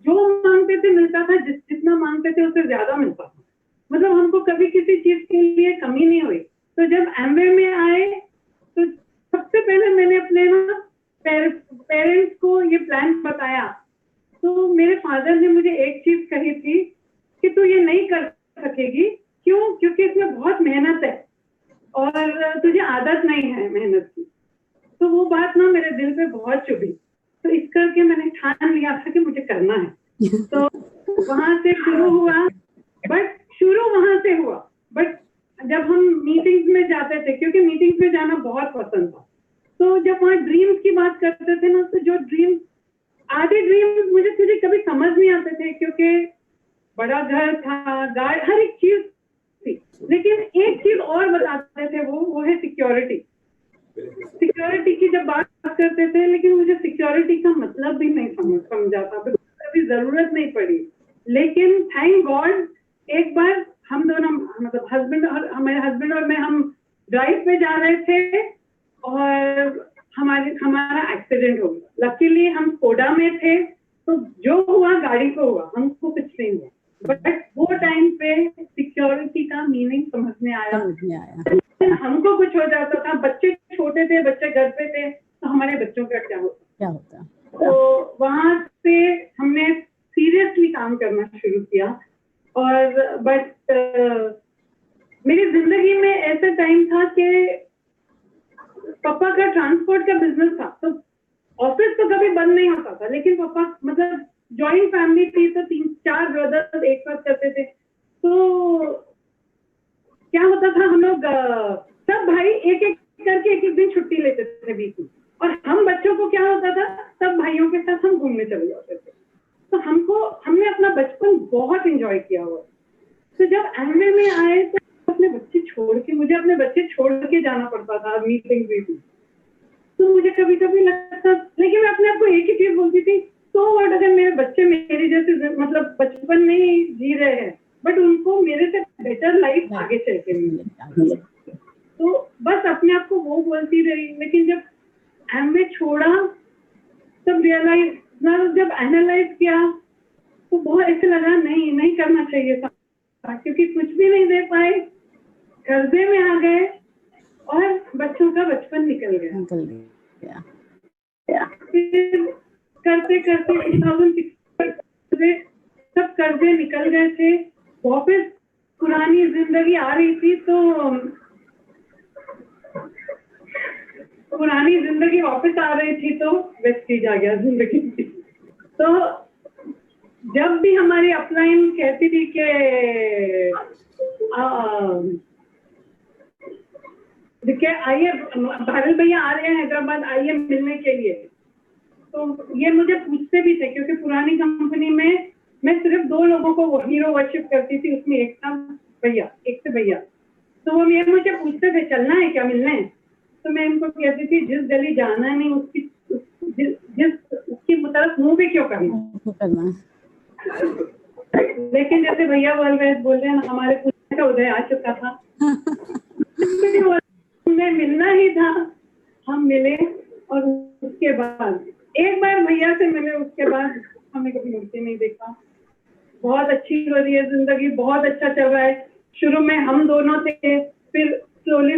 जो मांगते थे मिलता था, जितना मांगते थे उससे ज्यादा मिलता था। मतलब हमको कभी किसी चीज के लिए कमी नहीं हुई। तो जब एमवे में आए तो सबसे पहले मैंने अपने ना पेरेंट्स को ये प्लान बताया, तो मेरे फादर ने मुझे एक चीज कही थी कि तू ये नहीं कर सकेगी। क्यों? क्योंकि इसमें बहुत मेहनत है और तुझे आदत नहीं है मेहनत की। तो वो बात ना मेरे दिल पे बहुत चुभी, तो इस करके मैंने ठान लिया था कि मुझे करना है। तो वहां से शुरू हुआ, बट जब हम मीटिंग्स में जाते थे, क्योंकि मीटिंग्स में जाना बहुत पसंद था, तो जब वहाँ ड्रीम्स की बात करते थे ना, तो जो ड्रीम्स, आधे ड्रीम्स मुझे कभी समझ नहीं आते थे, क्योंकि बड़ा घर था, गाय, हर एक चीज थी, लेकिन एक चीज और बताते थे, वो है सिक्योरिटी। सिक्योरिटी की जब बात करते थे, लेकिन मुझे सिक्योरिटी का मतलब भी नहीं समझा था, कभी जरूरत नहीं पड़ी। लेकिन थैंक गॉड एक बार हम दोनों, मतलब हमारे हस्बैंड और मैं, हम ड्राइव पे जा रहे थे और हमारा एक्सीडेंट हो गया। लकीली हम कोडा में थे, तो जो हुआ गाड़ी को हुआ, हमको कुछ नहीं हुआ। बट वो टाइम पे सिक्योरिटी का मीनिंग समझ में आया। हमको कुछ हो जाता था, बच्चे छोटे थे, बच्चे घर पे थे, तो हमारे बच्चों का क्या होता। तो वहां से हमने सीरियसली काम करना शुरू किया। और बट मेरी जिंदगी में ऐसा टाइम था कि पापा का ट्रांसपोर्ट का बिजनेस था, तो ऑफिस तो कभी बंद नहीं होता था, लेकिन पापा, मतलब जॉइंट फैमिली थी, तो 3-4 ब्रदर्स एक साथ करते थे। तो क्या होता था, हम लोग सब भाई एक एक करके एक दिन छुट्टी लेते थे बीच में, और हम बच्चों को क्या होता था, सब भाइयों के साथ हम घूमने चले जाते थे। तो हमने अपना बचपन बहुत एंजॉय किया हुआ। तो जब एमवे में आए तो मुझे अपने बच्चे छोड़ के जाना पड़ता था मीटिंग भी। तो मुझे कभी कभी लगता, लेकिन मैं अपने आप को एक ही चीज बोलती थी, तो व्हाट अगर मेरे बच्चे मेरी जैसे मतलब बचपन में ही जी रहे हैं, बट उनको मेरे से बेटर लाइफ आगे चल के मिले। तो बस अपने आप को वो बोलती रही। लेकिन जब एमवे छोड़ा तब रियलाइज, जब एनालाइज किया तो बहुत ऐसे लगा नहीं करना चाहिए था, क्योंकि कुछ भी नहीं दे पाए, कर्जे में आ गए और बच्चों का बचपन निकल गया। फिर करते करते 2006 सब कर्जे निकल गए थे, वापस पुरानी जिंदगी आ रही थी, तो पुरानी जिंदगी वापस आ रही थी, तो वेस्टीज आ गया जिंदगी। तो जब भी हमारी अपलाइन कहती थी कि आइए भारत भैया आ रहे हैं हैदराबाद, आइए मिलने के लिए, तो ये मुझे पूछते भी थे, क्योंकि पुरानी कंपनी में मैं सिर्फ 2 लोगों को वो हीरो वर्शिप करती थी, उसमें एक से भैया। तो वो ये मुझे पूछते थे, चलना है क्या मिलने? तो मैं इनको कहती थी जिस गली जाना नहीं उसकी तरफ मुंह भी क्यों करना। लेकिन जैसे भैया बोल रहे हैं ना, हमारे पूछने का उदय आ चुका था। हमें मिलना ही था, हम मिले और उसके बाद एक बार भैया से मिले, उसके बाद हमें कभी मुड़के नहीं देखा। बहुत अच्छी हो रही है जिंदगी, बहुत अच्छा चल रहा है। शुरू में हम दोनों थे, फिर स्लोली